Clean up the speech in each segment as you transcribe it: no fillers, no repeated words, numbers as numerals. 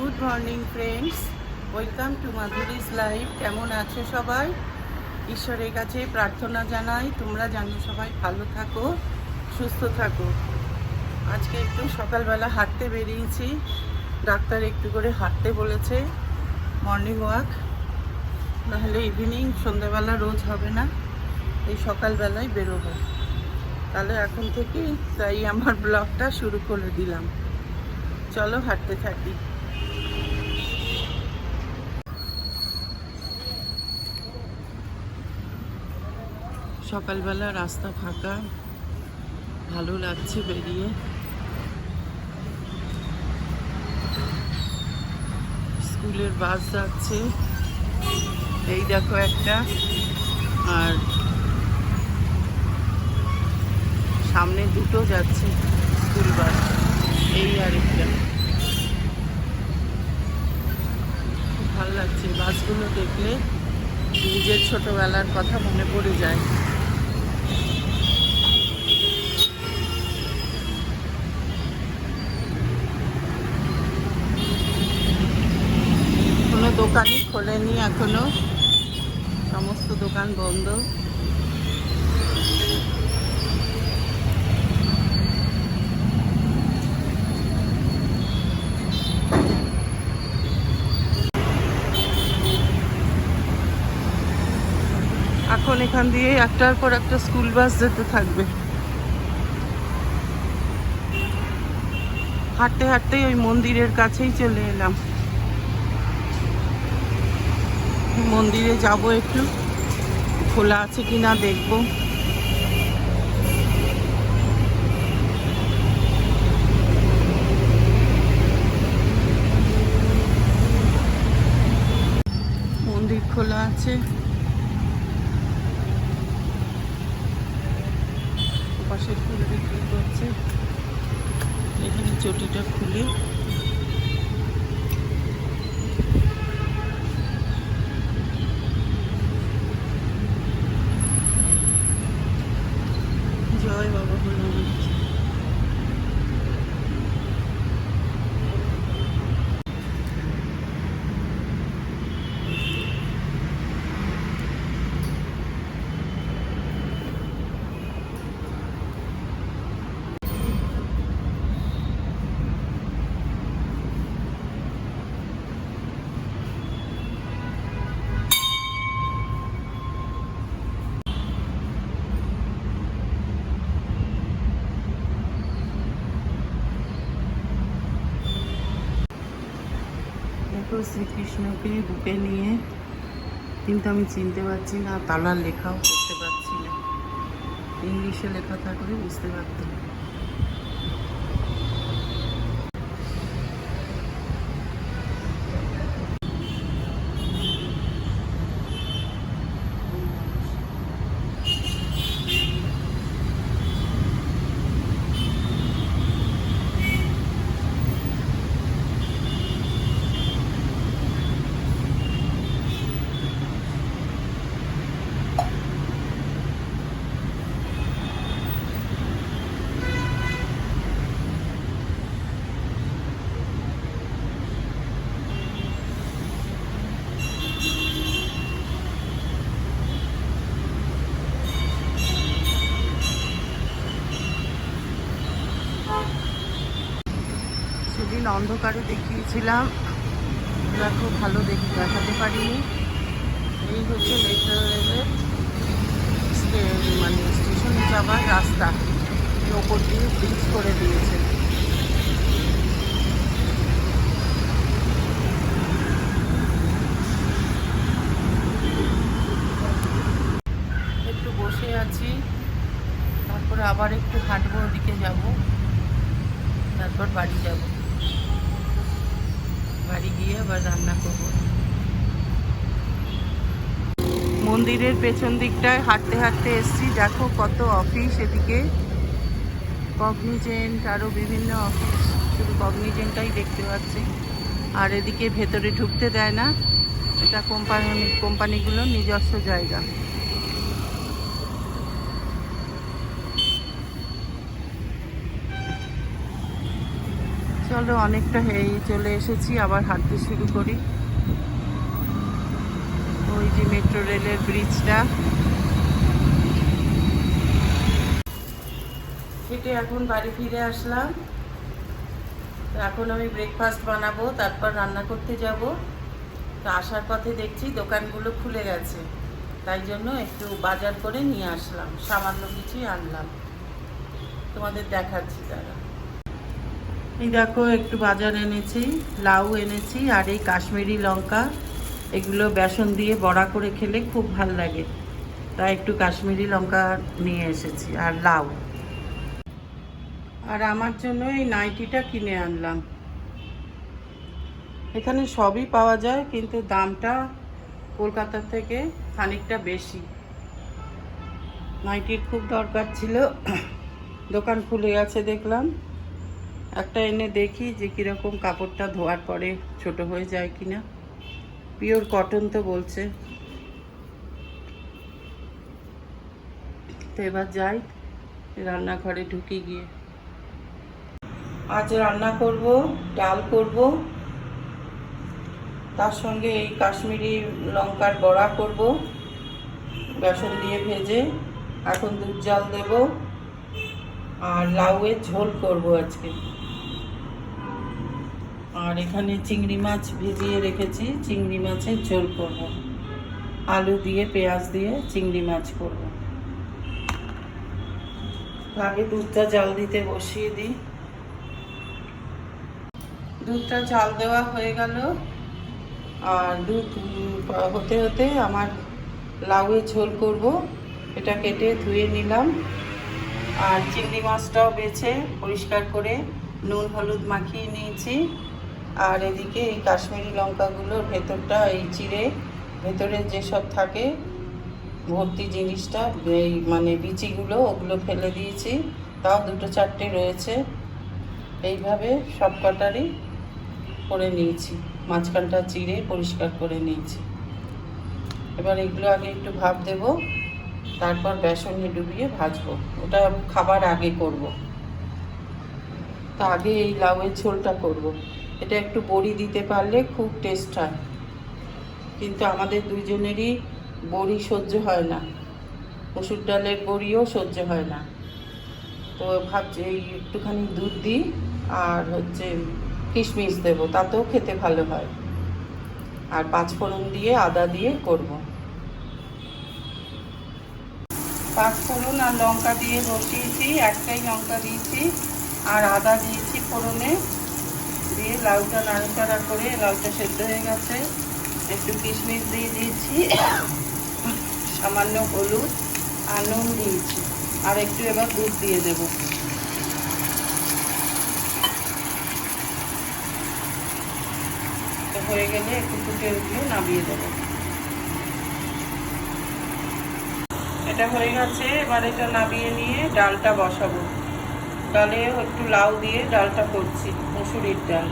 Good morning friends, welcome to Madhuri's life. কেমন আছো সবাই? ঈশ্বরের কাছে প্রার্থনা জানাই তোমরা জানো সবাই ভালো থাকো, সুস্থ থাকো। আজকে একটু সকালবেলা হাঁটতে বেরিয়েছি। ডাক্তার একটু করে হাঁটতে বলেছে, মর্নিং ওয়াক, নাহলে ইভিনিং সন্ধ্যাবেলা রোজ হবে না, এই সকালবেলায় বেরোবো। তাহলে এখন থেকেই তাই আমার ব্লগটা শুরু করে দিলাম। চলো হাঁটতে থাকি। সকালবেলা রাস্তা ফাঁকা, ভালো লাগছে বেরিয়ে। স্কুলের বাস যাচ্ছে, এই দেখো একটা, আর সামনে দুটো যাচ্ছে স্কুল বাস, এই আরেকটা। খুব ভালো লাগছে বাসগুলো দেখলে, নিজের ছোটবেলার কথা মনে পড়ে যায়। কোনো দোকানই খোলেনি এখনো, সমস্ত দোকান বন্ধ। এখন এখান দিয়ে একটার পর একটা স্কুল বাস যেতে থাকবে। হাঁটতে হাঁটতেই ওই মন্দিরের কাছেই চলে এলাম। মন্দিরে যাব, একটু খোলা আছে কিনা দেখবো। মন্দির খোলা আছে, পাশে ফুল বিক্রি করছে। এখানে চটিটা খুলে জয় বাবা ভোলানাথ। দেখো শ্রীকৃষ্ণকে বুকে নিয়ে, কিন্তু আমি চিনতে পারছি না, তালার লেখাও করতে পারছি না। ইংলিশে লেখা থাকলে বুঝতে পারতাম। সেদিন অন্ধকারে দেখিয়েছিলাম, দেখো ভালো দেখাতে পারিনি। এই হচ্ছে মেট্রো রেলের মানে স্টেশনে যাওয়ার রাস্তা, ওপর দিয়ে ব্রিজ করে দিয়েছে। একটু বসে আছি, তারপরে আবার একটু হাঁটবো, ওদিকে যাব, তারপর বাড়ি যাব। বাড়ি গিয়ে আবার রান্না করব। মন্দিরের পেছন দিকটায় হাঁটতে হাঁটতে এসছি, দেখো কত অফিস এদিকে, কগনিজেন্ট, আরও বিভিন্ন অফিস, শুধু কগনিজেন্টটাই দেখতে পাচ্ছি। আর এদিকে ভেতরে ঢুকতে দেয় না, এটা কোম্পানিগুলোর নিজস্ব জায়গা। চলো, অনেকটা চলে এসেছি, আবার হাঁটতে শুরু করি। ওই যে মেট্রো রেলের ব্রিজটা, হেঁটে এখন বাড়ি ফিরে আসলাম। এখন আমি ব্রেকফাস্ট বানাবো, তারপর রান্না করতে যাব। তো আসার পথে দেখছি দোকানগুলো খুলে গেছে, তাই জন্য একটু বাজার করে নিয়ে আসলাম, সামান্য কিছুই আনলাম, তোমাদের দেখাচ্ছি তারা। এই দেখো, একটু বাজার এনেছি, লাউ এনেছি, আর এই কাশ্মীরি লঙ্কা, এগুলো বেসন দিয়ে বড়া করে খেলে খুব ভাল লাগে, তাই একটু কাশ্মীরি লঙ্কা নিয়ে এসেছি, আর লাউ। আর আমার জন্য এই নাইটিটা কিনে আনলাম। এখানে সবই পাওয়া যায়, কিন্তু দামটা কলকাতা থেকে খানিকটা বেশি। নাইটির খুব দরকার ছিল, দোকান খুলে গেছে দেখলাম। একটা এনে দেখি যে কীরকম, কাপড়টা ধোয়ার পরে ছোট হয়ে যায় কিনা। পিওর কটন তো বলছে। তো এবার যাই, রান্নাঘরে ঢুকে গিয়ে। আজ রান্না করব, ডাল করব, তার সঙ্গে এই কাশ্মীরি লঙ্কার বড়া করব বেসন দিয়ে ভেজে। এখন দুধ জাল দেব, আর লাউয়ের ঝোল করব আজকে। আর এখানে চিংড়ি মাছ ভিজিয়ে রেখেছি, চিংড়ি মাছের ঝোল করব, আলু দিয়ে পেঁয়াজ দিয়ে চিংড়ি মাছ করব। আগে দুধটা জাল দিতে বসিয়ে দিই। দুধটা জাল দেওয়া হয়ে গেল, আর দুধ হতে হতে আমার লাউয়ের ঝোল করব। এটা কেটে ধুয়ে নিলাম, আর চিংড়ি মাছটাও বেছে পরিষ্কার করে নুন হলুদ মাখিয়ে নিয়েছি। আর এদিকে এই কাশ্মীরি লঙ্কাগুলোর ভেতরটা এই চিড়ে, ভেতরে যেসব থাকে ভর্তি জিনিসটা, এই মানে বিচিগুলো, ওগুলো ফেলে দিয়েছি, তাও দুটো চারটে রয়েছে। এইভাবে সব কটারই করে নিয়েছি, মাঝখানটা চিড়ে পরিষ্কার করে নিয়েছি। এবার এগুলো আগে একটু ভাপ দেব, তারপর বেসনে ডুবিয়ে ভাজবো, ওটা খাবার আগে করব। তা আগে এই লাউয়ের ঝোলটা করব। এটা একটু বড়ি দিতে পারলে খুব টেস্ট হয়, কিন্তু আমাদের দুইজনেরই বড়ি সহ্য হয় না, মসুর ডালের বড়িও সহ্য হয় না। তো ভাবছি এই একটুখানি দুধ দিই, আর কিশমিশ দেবো, তাতেও খেতে ভালো হয়। আর পাঁচফোড়ন দিয়ে আদা দিয়ে করব। পাঁচফোড়ন আর লঙ্কা দিয়ে বসিয়েছি, একটাই লঙ্কা দিয়েছি, আর আদা দিয়েছি ফোড়নে দিয়ে। লাউটা নাড়াচাড়া করে, লাউটা সেদ্ধ হয়ে গেছে, একটু কিশমিশ দিয়ে দিয়েছি, সামান্য হলুদ আর নুন দিয়েছি, আর একটু এবার দুধ দিয়ে দেব। হয়ে গেলে একটু ফুটে উঠলে নামিয়ে দেবো। এটা হয়ে গেছে, এবার এটা নামিয়ে নিয়ে ডালটা বসাবো। ডালে একটু লাউ দিয়ে ডালটা করছি, মুসুরির ডাল।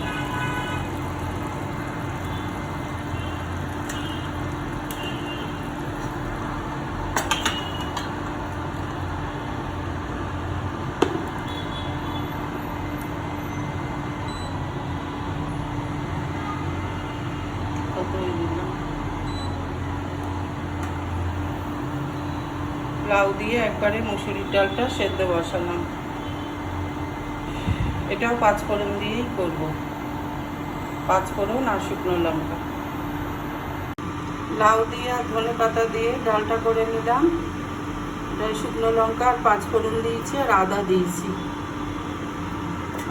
লাউ দিয়ে একবারে মুসুরির ডালটা সেদ্ধ বসালাম। এটাও পাঁচফোড়ন দিয়েই করব, পাঁচফোড়ন আর শুকনো লঙ্কা। লাউ দিয়ে আর ধনে পাতা দিয়ে ডালটা করে নিলাম। শুকনো লঙ্কা আর পাঁচফোড়ন দিয়েছি, আর আদা দিয়েছি।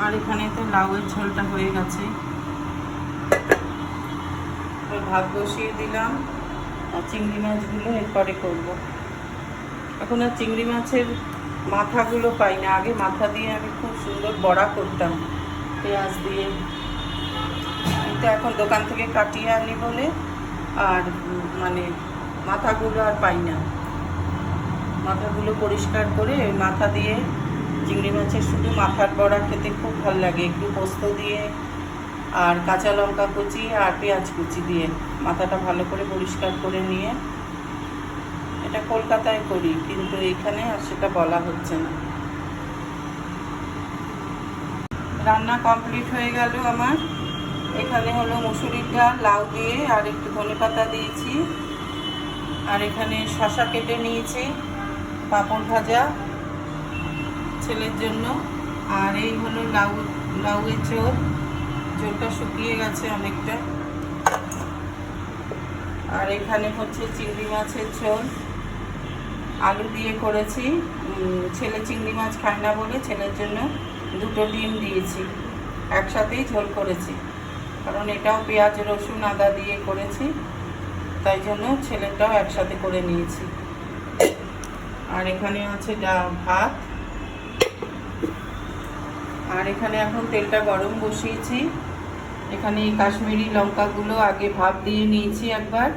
আর এখানে তো লাউয়ের ঝোলটা হয়ে গেছে, ভাত বসিয়ে দিলাম। আর চিংড়ি মাছগুলো এরপরে করব। এখন আর চিংড়ি মাছের মাথাগুলো পাই না, আগে মাথা দিয়ে আমি খুব সুন্দর বড়া করতাম পেঁয়াজ দিয়ে, কিন্তু এখন দোকান থেকে কাটিয়ে আনি বলে আর মানে মাথাগুলো আর পাই না। মাথাগুলো পরিষ্কার করে ওই মাথা দিয়ে চিংড়ি মাছের শুধু মাথার বড়া খেতে খুব ভালো লাগে, একটু পোস্ত দিয়ে আর কাঁচা লঙ্কা কুচি আর পেঁয়াজ কুচি দিয়ে মাথাটা ভালো করে পরিষ্কার করে নিয়ে। এটা কলকাতায় করি, কিন্তু এখানে আর সেটা বলা হচ্ছে না। রান্না কমপ্লিট হয়ে গেল আমার। এখানে হলো মুসুরির ডাল, লাউ দিয়ে আর একটু ধনেপাতা দিয়েছি। আর এখানে শসা কেটে নিয়েছি, পাঁপড় ভাজা ছেলের জন্য। আর এই হলো লাউয়ের ঝোল, ঝোলটা শুকিয়ে গেছে অনেকটা। আর এখানে হচ্ছে চিংড়ি মাছের ঝোল, আলু দিয়ে করেছি। ছেলে চিংড়ি মাছ খায় না বলে ছেলের জন্য 2টো ডিম দিয়েছি, একসাথেই ঝোল করেছি, কারণ এটাও পেঁয়াজ রসুন আদা দিয়ে করেছি, তাই জন্য ছেলেটাও একসাথে করে নিয়েছি। আর এখানে আছে ভাত। আর এখানে এখন তেলটা গরম বসিয়েছি। এখানে এই কাশ্মীরি লঙ্কাগুলো আগে ভাপ দিয়ে নিয়েছি একবার,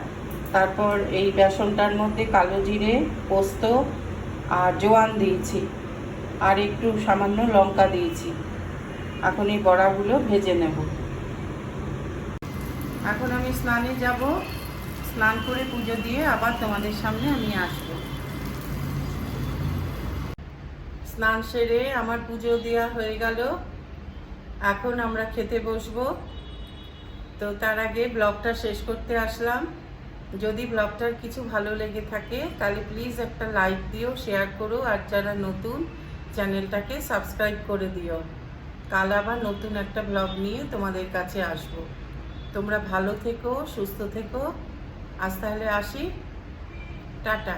তারপর এই বেসনটার মধ্যে কালো জিরে, পোস্ত আর জোয়ান দিয়েছি, আর একটু সামান্য লঙ্কা দিয়েছি। এখন এই বড়াগুলো ভেজে নেব। এখন আমি স্নানে যাব, স্নান করে পুজো দিয়ে আবার তোমাদের সামনে আমি আসব। স্নান সেরে আমার পুজো দেওয়া হয়ে গেল, এখন আমরা খেতে বসবো। তো তার আগে ব্লগটা শেষ করতে আসলাম। যদি ব্লগটার কিছু ভালো লেগে থাকে তাহলে প্লিজ একটা লাইক দিও, শেয়ার করো, আর যারা নতুন চ্যানেলটাকে সাবস্ক্রাইব করে দিও। কাল আবার নতুন একটা ব্লগ নিয়ে তোমাদের কাছে আসবো। তোমরা ভালো থেকো, সুস্থ থেকো। আজ তাহলে আসি, টাটা।